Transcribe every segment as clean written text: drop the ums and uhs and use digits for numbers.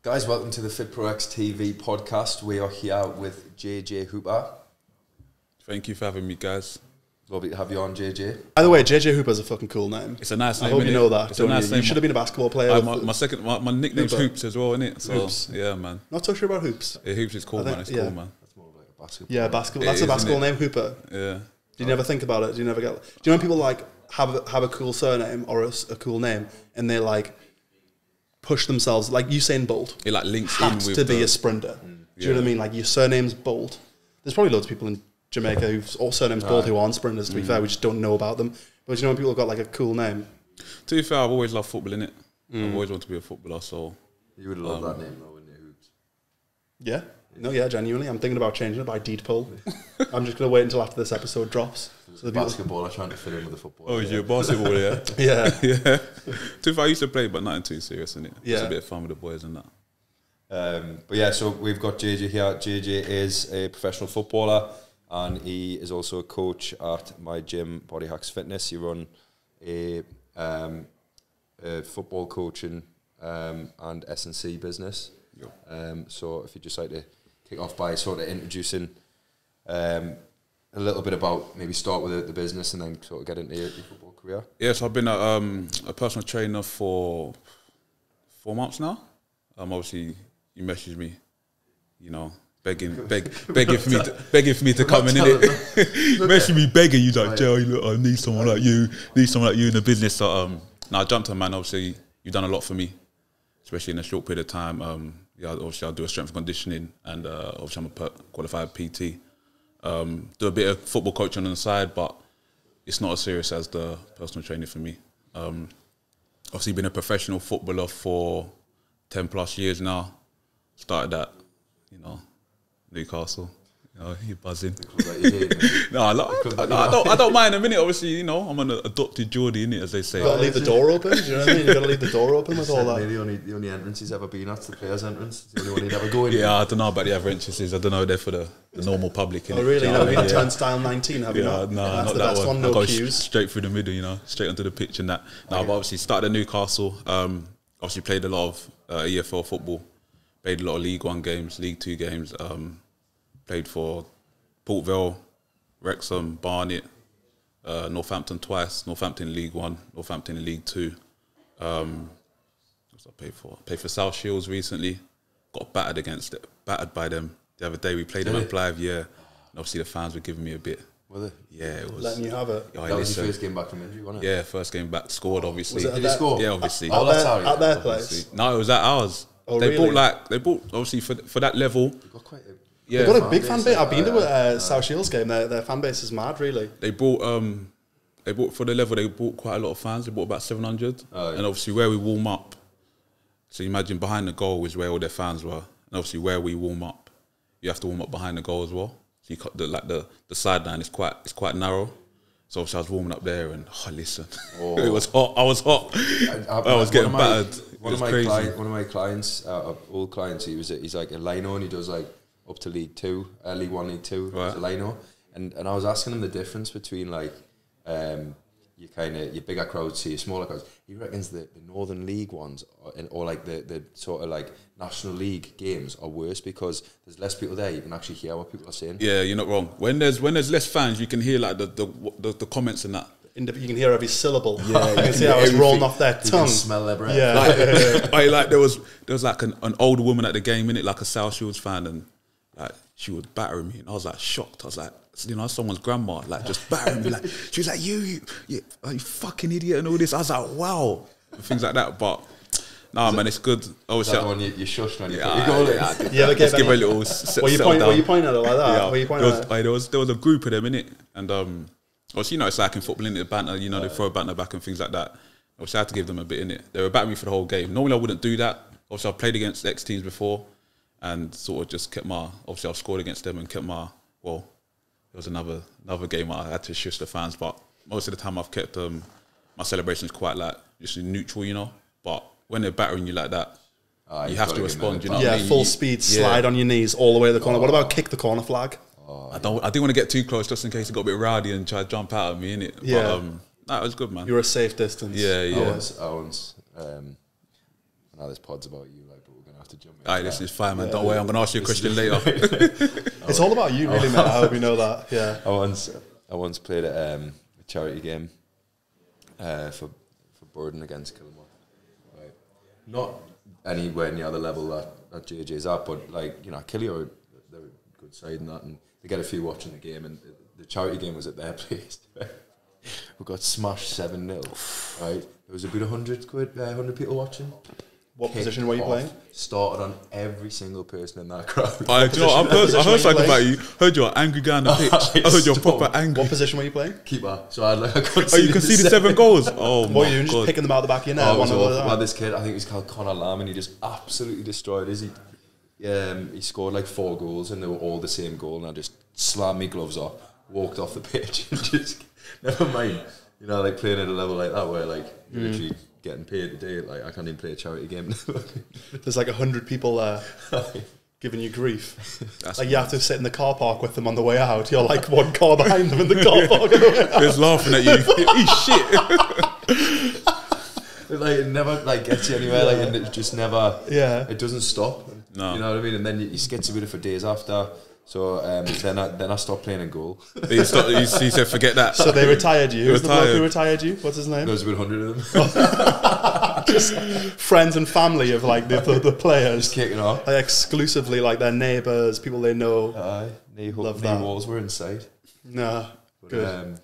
Guys, welcome to the FitPro-X TV podcast. We are here with JJ Hooper. Thank you for having me, guys. Lovely to have you on, JJ. By the way, JJ Hooper's a fucking cool name. It's a nice name. I hope you know that. It's a nice name. You should have been a basketball player. My nickname's Hoops as well, innit? So, Hoops. Yeah, man. Not so sure about Hoops. Yeah, Hoops is cool, man. It's cool, man. That's more like a basketball. Yeah, basketball. That's a basketball name, Hooper. Yeah. Do you never think about it? Do you never get? Do you know when people like have a cool surname or a cool name and they like push themselves, like Usain Bolt? It like links had in with to be a sprinter. Do you know what I mean? Like your surname's Bolt. There's probably loads of people in Jamaica whose all surnames Bolt who aren't sprinters. To be fair, we just don't know about them. But do you know when people have got like a cool name? To be fair, I've always loved football, innit? I've always wanted to be a footballer, so You would love that name though, wouldn't you, Hoops? Yeah. No, yeah, genuinely. I'm thinking about changing it by deed poll. I'm just going to wait until after this episode drops. So the basketballer trying to fit in with the football. Oh, you're a basketball, yeah? Yeah. Yeah. To be fair, I used to play, but nothing too serious, innit? Yeah. Just a bit of fun with the boys and that. But yeah, so we've got JJ here. JJ is a professional footballer and he is also a coach at my gym, BodyHacks Fitness. You run a football coaching and S&C business. Yep. So if you'd just like to kick off by sort of introducing a little bit about, maybe start with the business and then sort of get into your football career. Yes, I've been a personal trainer for 4 months now. Obviously, you messaged me, you know, begging for me to come in it. Messaging me begging, you like, Joe, look, I need someone like you, in the business. So now I jumped on, man. Obviously, you've done a lot for me, especially in a short period of time. Yeah, obviously I'll do a strength and conditioning, and obviously I'm a qualified PT. Do a bit of football coaching on the side, but it's not as serious as the personal training for me. Obviously been a professional footballer for 10 plus years now. Started at, you know, Newcastle. You know, you're buzzing. No, I don't mind a minute. Obviously, you know, I'm an adopted Geordie, innit, as they say. You've got to leave the door open. Do you know what I mean? You've got to leave the door open with all that. The only entrance he's ever been at's the player's entrance. It's the only one he'd ever go in. Yeah, I don't know about the other entrances. I don't know, they're for the normal public. Innit? Oh, really? No, No, turnstile 19, have you not? No, that's not the that best one. I No go queues. straight through the middle, you know, straight onto the pitch and that. No, but obviously started at Newcastle. Obviously played a lot of EFL football. Played a lot of League 1 games, League 2 games. Played for Port Vale, Wrexham, Barnet, Northampton twice. Northampton in League 1, Northampton in League 2. What did I pay for? Played for South Shields recently. Got battered by them the other day. We played them at Blythe, yeah. And obviously the fans were giving me a bit. Were they? Yeah, it was. Letting you have it. Oh, That was your first game back from injury, wasn't it? Yeah, first game back, scored obviously. Was it Did he score? Yeah, obviously. Oh, that's how At their place. No, it was at ours. Oh, they really? bought obviously for that level. They got quite a Yeah, They've got a big fan base. I've been to a South Shields game. Their fan base is mad, really. they bought for the level. They bought quite a lot of fans. They bought about 700, Oh, yeah. and obviously where we warm up. So you imagine behind the goal is where all their fans were, and obviously where we warm up, you have to warm up behind the goal as well. So you cut the sideline is quite narrow. So obviously I was warming up there, and listen, it was hot. I was hot. I was getting battered. One of my clients, old clients, he's like a lino, and he does like up to League 2, League 1, League 2, Right. as a lino. And I was asking him the difference between like your bigger crowds to your smaller crowds. He reckons the Northern League ones or like the sort of like National League games are worse because there's less people there. You can actually hear what people are saying. Yeah, you're not wrong. When there's less fans, you can hear like the comments and that. You can hear every syllable. Yeah, you can see how it's rolling off their You tongue. can smell their breath. Yeah. Like there was like an older woman at the game, innit, like a South Shields fan, and like she was battering me, and I was like shocked. I was like, you know, someone's grandma, like just battering me. Like she was like, you fucking idiot, and all this. I was like, wow, and things like that. But nah, man, it's good. Is that the one you shushed when you put Yeah, your goal in? Yeah, Just give her a little. Were you pointing at it like that? Yeah, Were you pointing at it? there was a group of them in it, and obviously, you know, it's like in football, innit, the banter, you know, they throw a banter back and things like that. Obviously, I had to give them a bit in it. They were battering me for the whole game. Normally, I wouldn't do that. Obviously, I've played against X teams before, and sort of just kept my. Obviously, I've scored against them and kept my. Well, there was another game I had to shush the fans, but most of the time I've kept my celebrations quite like just neutral, you know. But when they're battering you like that, you have to respond. You know, what I mean? Full speed slide on your knees all the way to the corner. What about kick the corner flag? I didn't want to get too close just in case it got a bit rowdy and try to jump out at me, innit? Yeah. But, it was good, man. You're a safe distance. Yeah. I know this pod's about you, like, but we're gonna have to jump in. Alright, this is fine, man. Don't worry, I'm gonna ask you a question later. It's all about you, really, mate. I hope you know that. Yeah. I once played a charity game for Borden against Kilmore. Right. Not anywhere near the level that JJ's at, but like, you know, Killy they're a good side in that, and they get a few watching the game, and the charity game was at their place. We got smashed 7-0. Right, there was about 100 people watching. What position were you playing? Started on every single person in that crowd. Do you know, I heard something about you. Heard you're an angry guy on the pitch. I heard you're proper angry. What position were you playing? Keeper. So I could you can see the 7 goals. Oh my What were you god! just picking them out the back of your net? Well, this kid, I think he's called Connor Lamb, and he just absolutely destroyed us. He scored like 4 goals, and they were all the same goal, and I just slammed my gloves off, walked off the pitch, and just never mind. You know, like playing at a level like that where like you're literally getting paid today. Like I can't even play a charity game. There's like 100 people giving you grief. That's like you have to sit in the car park with them on the way out. You're like one car behind them in the car park on the way out. Just laughing at you. He's shit. Like it never like gets you anywhere. Like and it just never. Yeah. It doesn't stop. No. You know what I mean? And then you get with it for days after. So then I stopped playing in goal. He said, forget that. So they retired you. Who's the bloke who retired you? What's his name? There was about 100 of them. Just friends and family of like the players. Just kicking off. Like exclusively like their neighbours, people they know. Love that. Walls were inside. No, good.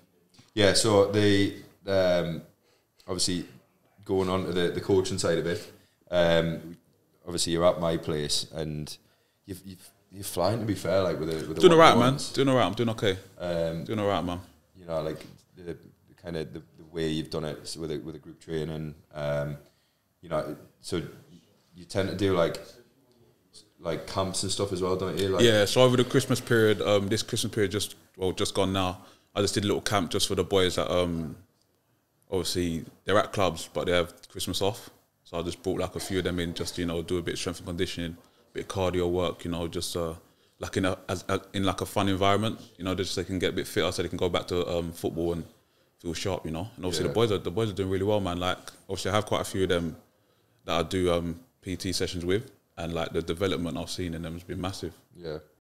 Yeah, so the obviously going on to the coaching side of it. Obviously you're at my place and you're flying, to be fair, like with the doing alright, man. Doing alright. I'm doing okay. Doing alright, man. You know, like the kind of the way you've done it with a group training. You know, so you tend to do like camps and stuff as well, don't you? Like, yeah. So over the Christmas period, this Christmas period just gone now. I just did a little camp just for the boys that obviously they're at clubs but they have Christmas off. So I just brought like a few of them in, just do a bit of strength and conditioning. Bit of cardio work, just like in like a fun environment, just so they can get a bit fitter, so they can go back to football and feel sharp, And obviously the boys are doing really well, man. Like obviously I have quite a few of them that I do PT sessions with, and like the development I've seen in them has been massive. Yeah.